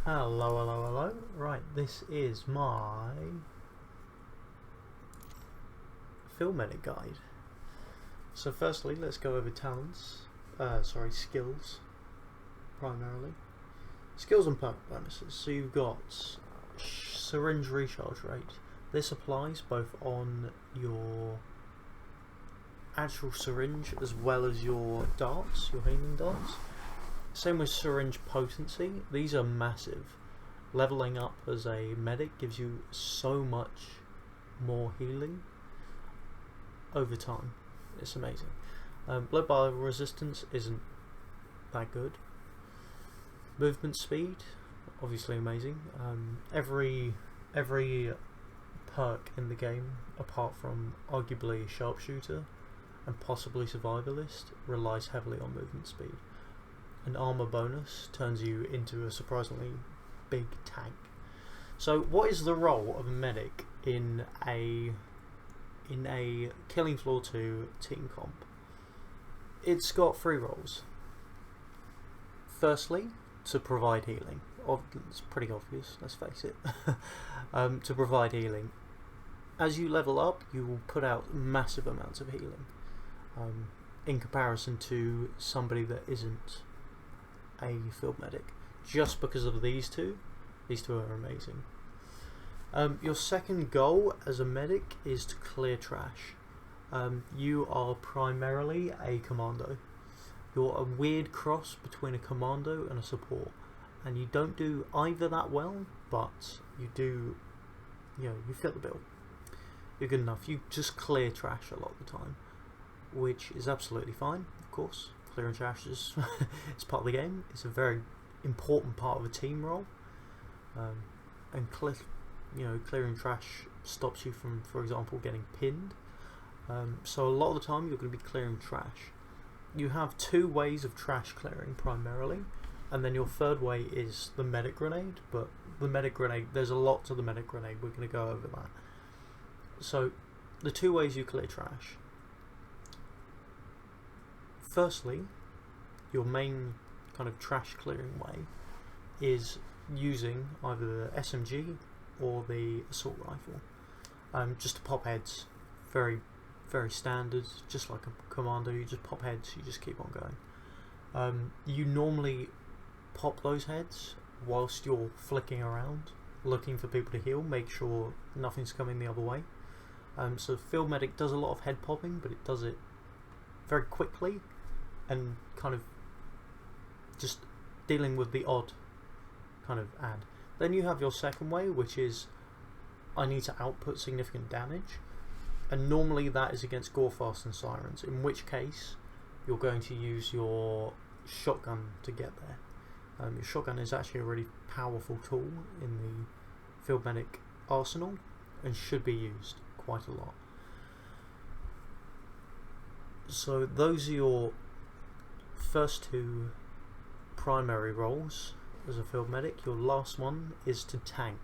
Hello, hello, hello. Right, this is my film edit guide. So firstly, let's go over skills primarily. Skills and perk bonuses. So you've got syringe recharge rate. This applies both on your actual syringe as well as your darts, your healing darts. Same with syringe potency. These are massive. Leveling up as a medic gives you so much more healing over time. It's amazing. Blood bar resistance isn't that good. Movement speed, obviously amazing. Every perk in the game, apart from arguably sharpshooter and possibly survivalist, relies heavily on movement speed. An armor bonus turns you into a surprisingly big tank. So what is the role of a medic in a Killing Floor 2 team comp? It's got three roles. Firstly, to provide healing. It's pretty obvious, let's face it. To provide healing. As you level up, you will put out massive amounts of healing in comparison to somebody that isn't a field medic. Just because of these two are amazing. Your second goal as a medic is to clear trash. You are primarily a commando. You're a weird cross between a commando and a support, and you don't do either that well, but you do, you fit the bill. You're good enough. You just clear trash a lot of the time, which is absolutely fine, of course. Clearing trash is it's part of the game. It's a very important part of a team role, and clearing trash stops you from, for example, getting pinned. So a lot of the time you're going to be clearing trash. You have two ways of trash clearing primarily, and then your third way is the medic grenade. But the medic grenade, there's a lot to the medic grenade. We're going to go over that. So the two ways you clear trash. Firstly, your main kind of trash clearing way is using either the SMG or the assault rifle, just to pop heads. Very, very standard, just like a commando. You just pop heads, you just keep on going. You normally pop those heads whilst you're flicking around, looking for people to heal, make sure nothing's coming the other way. So Field Medic does a lot of head popping, but it does it very quickly and kind of just dealing with the odd kind of ad. Then you have your second way, which is I need to output significant damage, and normally that is against Gorefast and Sirens, in which case you're going to use your shotgun to get there. Your shotgun is actually a really powerful tool in the Field Medic arsenal and should be used quite a lot. So those are your first two primary roles as a field medic. Your last one is to tank.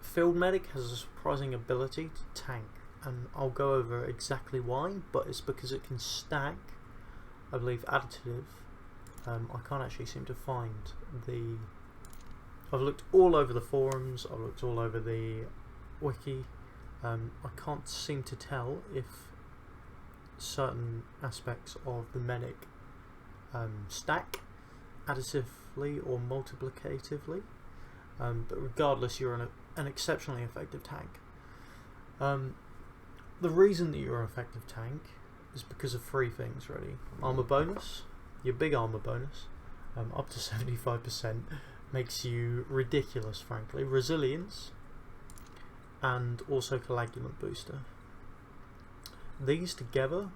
Field medic has a surprising ability to tank, and I'll go over exactly why, but it's because it can stack, I believe, additive. I can't actually seem to find the... I've looked all over the forums, I've looked all over the wiki. I can't seem to tell if certain aspects of the medic stack additively or multiplicatively, but regardless, you're an exceptionally effective tank. The reason that you're an effective tank is because of three things really. Armor bonus, your big armor bonus, up to 75%, makes you ridiculous frankly. Resilience, and also coagulant booster. These together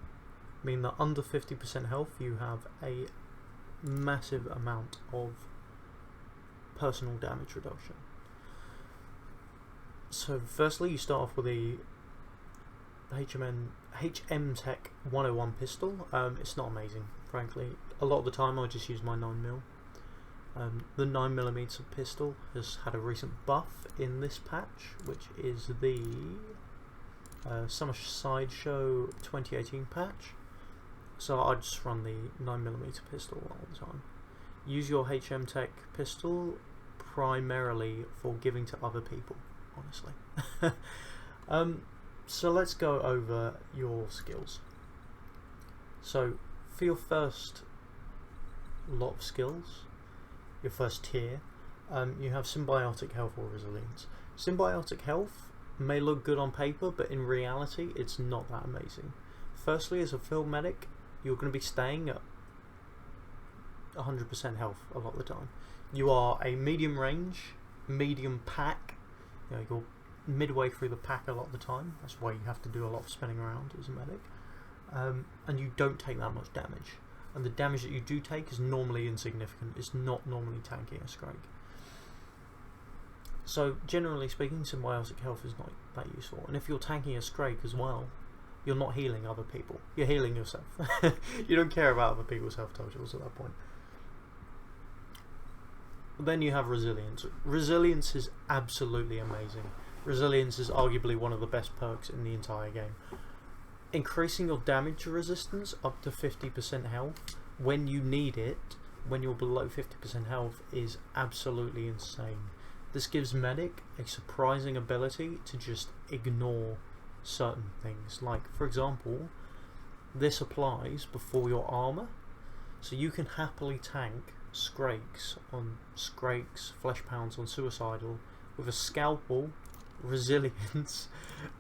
mean that under 50% health you have a massive amount of personal damage reduction. So firstly you start off with the HM Tech 101 pistol. It's not amazing frankly. A lot of the time I just use my 9mm. The 9mm pistol has had a recent buff in this patch, which is the Summer Sideshow 2018 patch. So I just run the 9mm pistol all the time. use your HM Tech pistol primarily for giving to other people, honestly. So let's go over your skills. So for your first lot of skills, your first tier, you have symbiotic health or resilience. Symbiotic health may look good on paper, but in reality it's not that amazing. Firstly, as a field medic, you're going to be staying at 100% health a lot of the time. You are a medium range, medium pack, you're midway through the pack a lot of the time. That's why you have to do a lot of spinning around as a medic. And you don't take that much damage. And the damage that you do take is normally insignificant. It's not normally tanking a Scrake. So generally speaking, symbiotic health is not that useful. And if you're tanking a Scrake as well, you're not healing other people. You're healing yourself. You don't care about other people's health totals at that point. Then you have resilience. Resilience is absolutely amazing. Resilience is arguably one of the best perks in the entire game. Increasing your damage resistance up to 50% health when you need it, when you're below 50% health, is absolutely insane. This gives Medic a surprising ability to just ignore certain things. Like, for example, this applies before your armor, so you can happily tank Scrakes, Flesh Pounds on Suicidal with a Scalpel, Resilience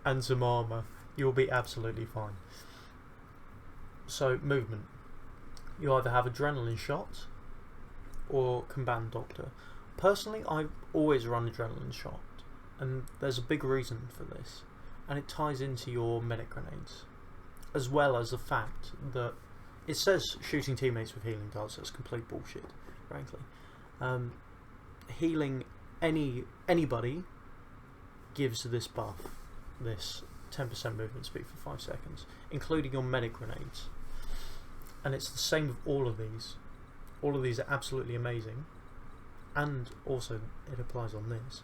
and some armor. You'll be absolutely fine. So, movement. You either have Adrenaline Shot or Combatant Doctor. Personally, I've always run Adrenaline Shot, and there's a big reason for this, and it ties into your medic grenades, as well as the fact that it says shooting teammates with healing darts. That's complete bullshit, frankly. Healing anybody gives this buff, this 10% movement speed for 5 seconds, including your medic grenades. And it's the same with all of these. All of these are absolutely amazing, and also it applies on this.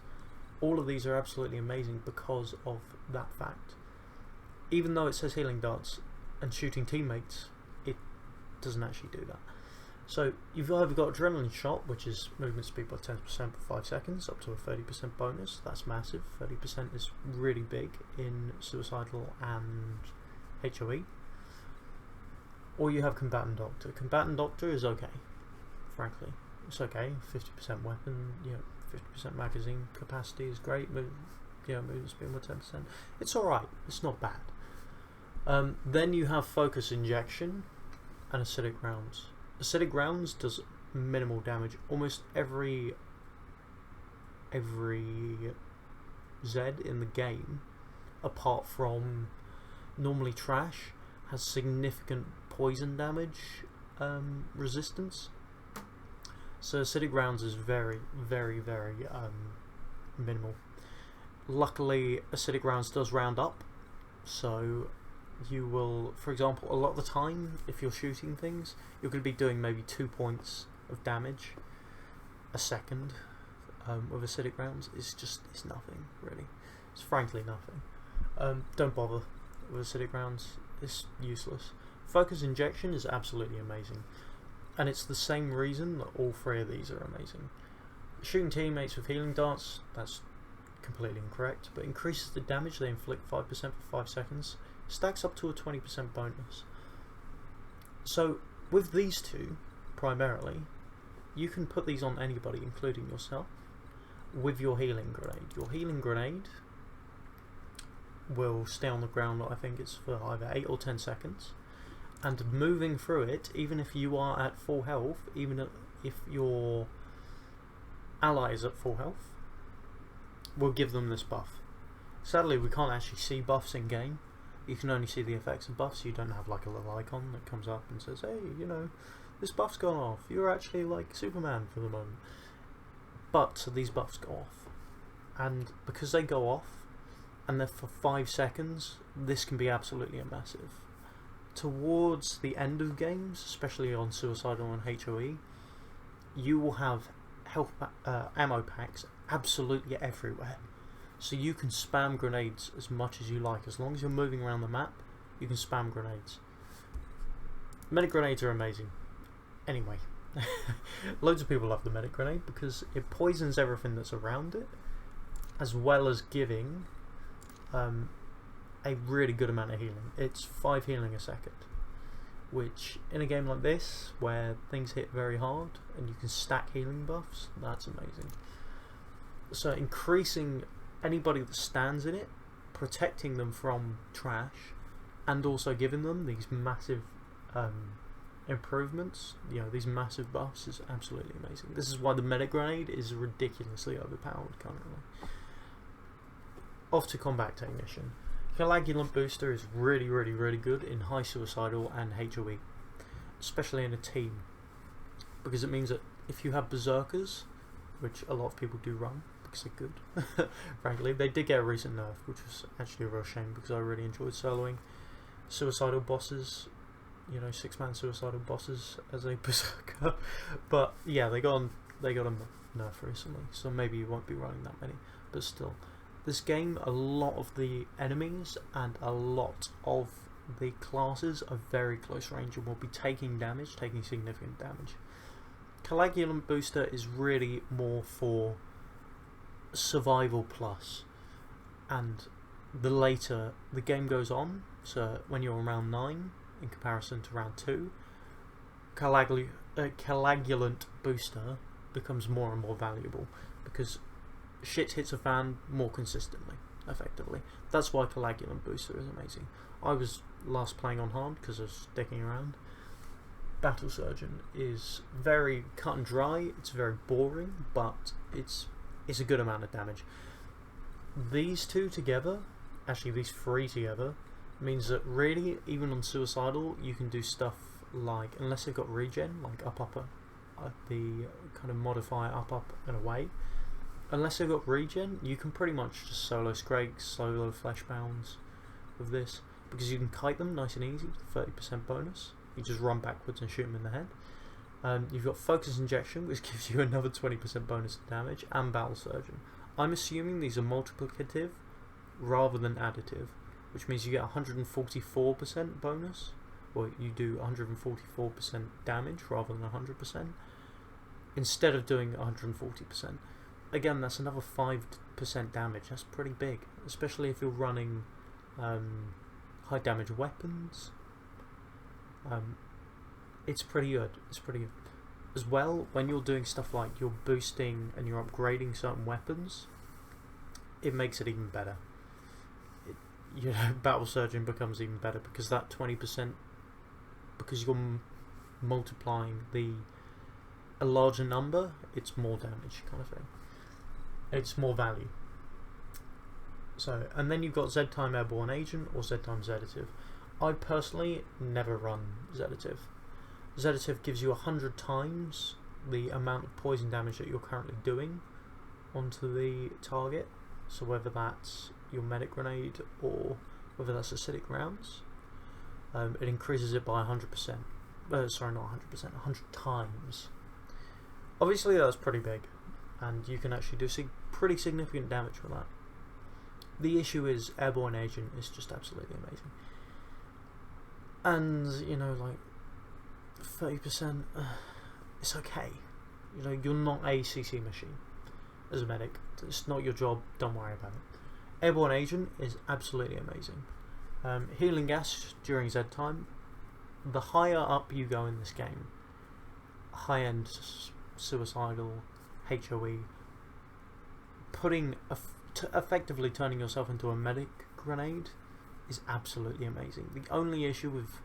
All of these are absolutely amazing because of that fact. Even though it says healing darts and shooting teammates, it doesn't actually do that. So you've either got Adrenaline Shot, which is movement speed by 10% for 5 seconds, up to a 30% bonus. That's massive. 30% is really big in Suicidal and HOE. Or you have Combatant Doctor. Combatant Doctor is okay, frankly. It's okay. 50% weapon, 50% magazine capacity is great. Movement speed by 10%. It's alright. It's not bad. Then you have Focus Injection and Acidic Rounds. Acidic Rounds does minimal damage. Almost every Z in the game, apart from normally Trash, has significant poison damage resistance. So Acidic Rounds is very, very, very minimal. Luckily, Acidic Rounds does round up, so you will, for example, a lot of the time, if you're shooting things, you're going to be doing maybe 2 points of damage a second with Acidic Rounds. It's nothing, really. It's frankly nothing. Don't bother with Acidic Rounds. It's useless. Focus Injection is absolutely amazing, and it's the same reason that all three of these are amazing. Shooting teammates with healing darts, that's completely incorrect, but increases the damage they inflict 5% for 5 seconds. Stacks up to a 20% bonus. So with these two, primarily, you can put these on anybody, including yourself, with your healing grenade. Your healing grenade will stay on the ground, I think it's for either 8 or 10 seconds, and moving through it, even if you are at full health, even if your ally is at full health, will give them this buff. Sadly, we can't actually see buffs in game. You can only see the effects of buffs. You don't have like a little icon that comes up and says, hey, this buff's gone off. You're actually like Superman for the moment. But these buffs go off. And because they go off, and they're for 5 seconds, this can be absolutely massive. Towards the end of games, especially on Suicidal and HOE, you will have health ammo packs absolutely everywhere. So you can spam grenades as much as you like. As long as you're moving around the map, you can spam grenades. Medic grenades are amazing. Anyway, Loads of people love the medic grenade because it poisons everything that's around it, as well as giving a really good amount of healing. It's 5 healing a second, which in a game like this, where things hit very hard and you can stack healing buffs, that's amazing. So increasing anybody that stands in it, protecting them from trash, and also giving them these massive improvements, these massive buffs, is absolutely amazing. This is why the medic grenade is ridiculously overpowered currently. Off to combat technician. Coagulant booster is really, really, really good in high suicidal and HOE, especially in a team, because it means that if you have berserkers, which a lot of people do run because they're good, frankly, they did get a recent nerf, which was actually a real shame because I really enjoyed soloing suicidal bosses, 6-man suicidal bosses as a berserker. But yeah, they got a nerf recently, so maybe you won't be running that many, but still. This game, a lot of the enemies and a lot of the classes are very close range and will be taking significant damage. Coagulant booster is really more for survival plus, and the later the game goes on, so when you're around 9 in comparison to round 2, Coagulant booster becomes more and more valuable because shit hits a fan more consistently, effectively. That's why Coagulant booster is amazing. I was last playing on hard because I was sticking around. Battle Surgeon is very cut and dry, it's very boring, but it's a good amount of damage. These two together, actually these 3 together, means that really, even on Suicidal, you can do stuff like, unless they've got regen, like up, the kind of modifier up, and away. Unless they've got regen, you can pretty much just solo Scrakes, solo Fleshbounds with this, because you can kite them nice and easy with 30% bonus. You just run backwards and shoot them in the head. You've got Focus Injection, which gives you another 20% bonus to damage, and Battle Surgeon. I'm assuming these are multiplicative rather than additive, which means you get 144% bonus, or you do 144% damage rather than 100%, instead of doing 140%. Again, that's another 5% damage. That's pretty big, especially if you're running high damage weapons. It's pretty good. It's pretty good. As well, when you're doing stuff like you're boosting and you're upgrading certain weapons, it makes it even better. Battle Surgeon becomes even better because that 20%, because you're multiplying a larger number, it's more damage kind of thing. It's more value. So, and then you've got Z-Time Airborne Agent or Z-Time Zedative. I personally never run Zedative. Zedative gives you 100 times the amount of poison damage that you're currently doing onto the target. So whether that's your medic grenade or whether that's acidic rounds, it increases it by 100%. Sorry, not 100%, 100 times. Obviously that's pretty big, and you can actually do pretty significant damage with that. The issue is Airborne Agent is just absolutely amazing. And, like 30%, it's okay. You're not a CC machine as a medic. It's not your job, don't worry about it. Airborne Agent is absolutely amazing. Healing gas during Z time. The higher up you go in this game, high end suicidal, HOE, effectively turning yourself into a medic grenade is absolutely amazing. The only issue with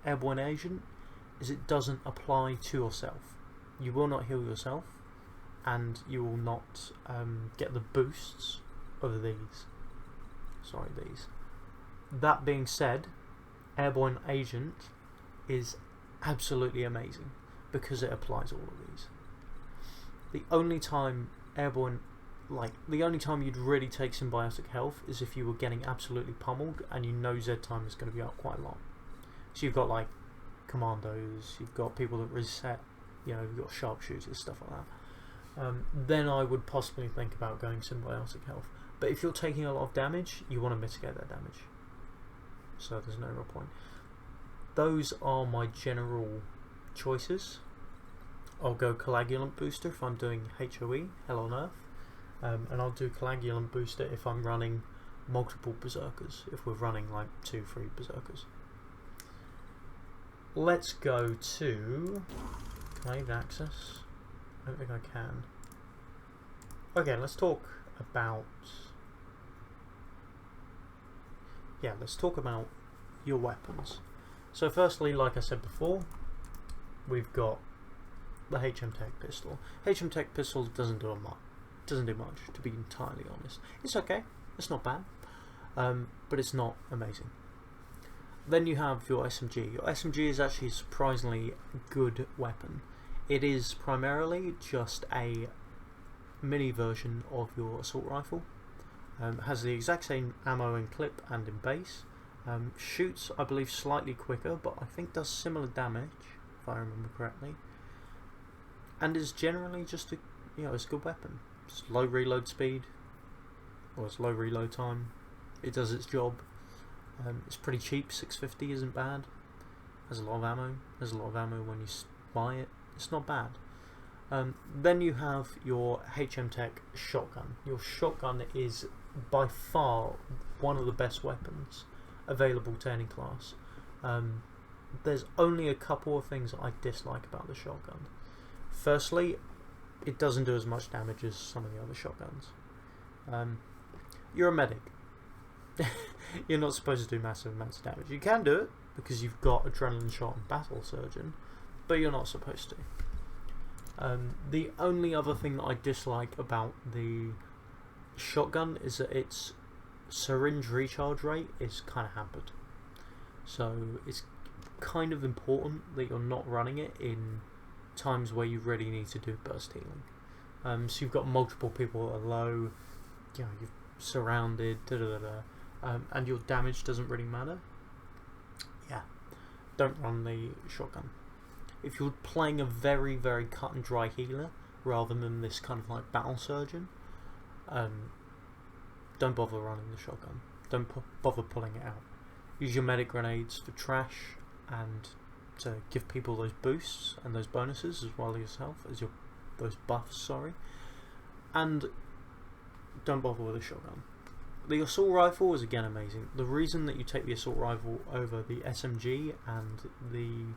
Airborne Agent is it doesn't apply to yourself. You will not heal yourself, and you will not get the boosts of these. Sorry, these. That being said, Airborne Agent is absolutely amazing because it applies all of these. The only time the only time you'd really take symbiotic health is if you were getting absolutely pummeled and Z time is going to be up quite a lot. So you've got like commandos, you've got people that reset, you've got sharpshooters, stuff like that. Then I would possibly think about going symbiotic health. But if you're taking a lot of damage, you want to mitigate that damage. So there's no real point. Those are my general choices. I'll go Coagulant Booster if I'm doing HOE, Hell on Earth, and I'll do Coagulant Booster if I'm running multiple Berserkers, if we're running like 2-3 Berserkers. Let's go to... Can I even access? I don't think I can. Okay, let's talk about... Yeah, let's talk about your weapons. So firstly, like I said before, we've got the HM Tech pistol. HM Tech pistol doesn't do much, to be entirely honest. It's okay, it's not bad, but it's not amazing. Then you have your SMG. Your SMG is actually a surprisingly good weapon. It is primarily just a mini version of your assault rifle. Has the exact same ammo in clip and in base. Shoots, I believe, slightly quicker, but I think does similar damage, if I remember correctly. And is generally just a, it's a good weapon. It's low reload speed, or it's low reload time. It does its job. It's pretty cheap. 650 isn't bad. Has a lot of ammo. There's a lot of ammo when you buy it. It's not bad. Then you have your HM Tech shotgun. Your shotgun is by far one of the best weapons available to any class. There's only a couple of things I dislike about the shotgun. Firstly, it doesn't do as much damage as some of the other shotguns. You're a medic. You're not supposed to do massive amounts of damage. You can do it because you've got Adrenaline Shot and Battle Surgeon, but you're not supposed to. The only other thing that I dislike about the shotgun is that its syringe recharge rate is kind of hampered. So it's kind of important that you're not running it in times where you really need to do burst healing. So you've got multiple people that are low, you're surrounded, and your damage doesn't really matter. Yeah, don't run the shotgun. If you're playing a very, very cut and dry healer rather than this kind of like battle surgeon, don't bother running the shotgun. Don't bother pulling it out. Use your medic grenades for trash and to give people those boosts and those bonuses as well as yourself, as those buffs, sorry. And don't bother with a shotgun. The assault rifle is again amazing. The reason that you take the assault rifle over the SMG and the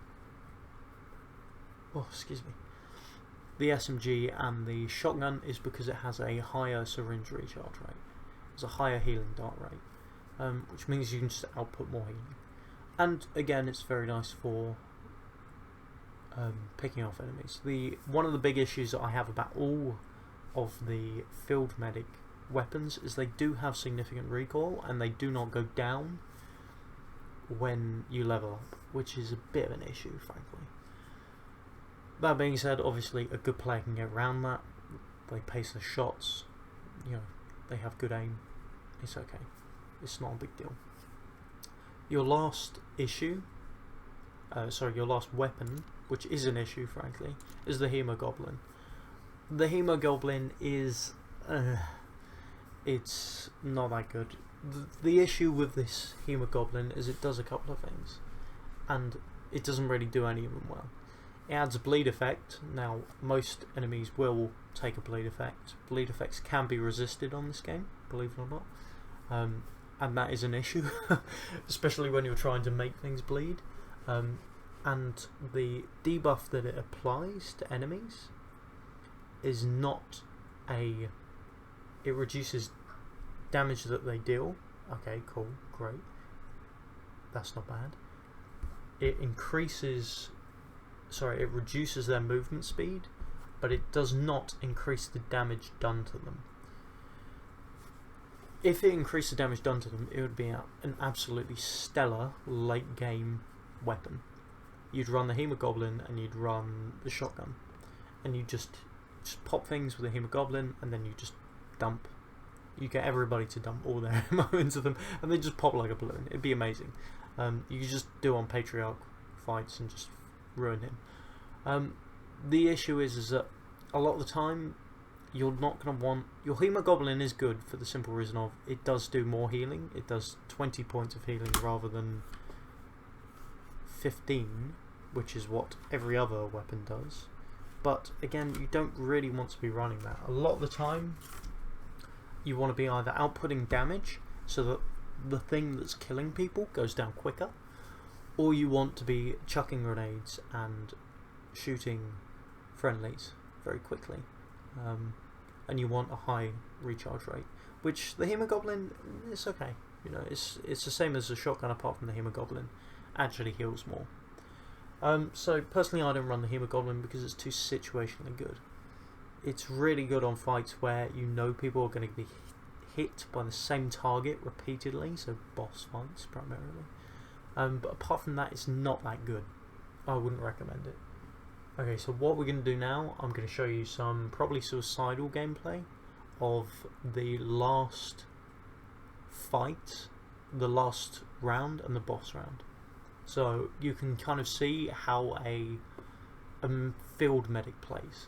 the SMG and the shotgun is because it has a higher syringe recharge rate. It's a higher healing dart rate, which means you can just output more healing. And again, it's very nice for picking off enemies. One of the big issues that I have about all of the field medic weapons is they do have significant recoil and they do not go down when you level up, which is a bit of an issue, frankly. That being said, obviously a good player can get around that. They pace their shots, they have good aim. It's okay. It's not a big deal. Your last your last weapon, which is an issue, frankly, is the Hemogoblin. The Hemogoblin is... it's not that good. The issue with this Hemogoblin is it does a couple of things, and it doesn't really do any of them well. It adds a bleed effect. Now, most enemies will take a bleed effect. Bleed effects can be resisted on this game, believe it or not. And that is an issue, especially when you're trying to make things bleed. And the debuff that it applies to enemies is not a... It reduces damage that they deal. Okay, cool, great. That's not bad. It reduces their movement speed, but it does not increase the damage done to them. If it increased the damage done to them, it would be an absolutely stellar late game weapon. You'd run the Hemogoblin and you'd run the shotgun, and you just pop things with the Hemogoblin, and then you just dump. You get everybody to dump all their ammo into them, and they just pop like a balloon. It'd be amazing. You could just do on Patriarch fights and just ruin him. The issue is that a lot of the time you're not going to want... Your Hemogoblin is good for the simple reason of it does do more healing. It does 20 points of healing rather than 15, which is what every other weapon does. but again, you don't really want to be running that. A lot of the time you want to be either outputting damage so that the thing that's killing people goes down quicker, or you want to be chucking grenades and shooting friendlies very quickly, and you want a high recharge rate, which the Hemogoblin is okay. You know, it's the same as the shotgun, apart from the Hemogoblin actually heals more. So personally, I don't run the Hemogoblin because it's too situationally good. It's really good on fights where you know people are going to be hit by the same target repeatedly, so boss fights primarily. But apart from that, it's not that good. I wouldn't recommend it. Okay, so what we're going to do now, I'm going to show you some probably Suicidal gameplay of the last fight, the last round, and the boss round. So you can kind of see how a field medic plays.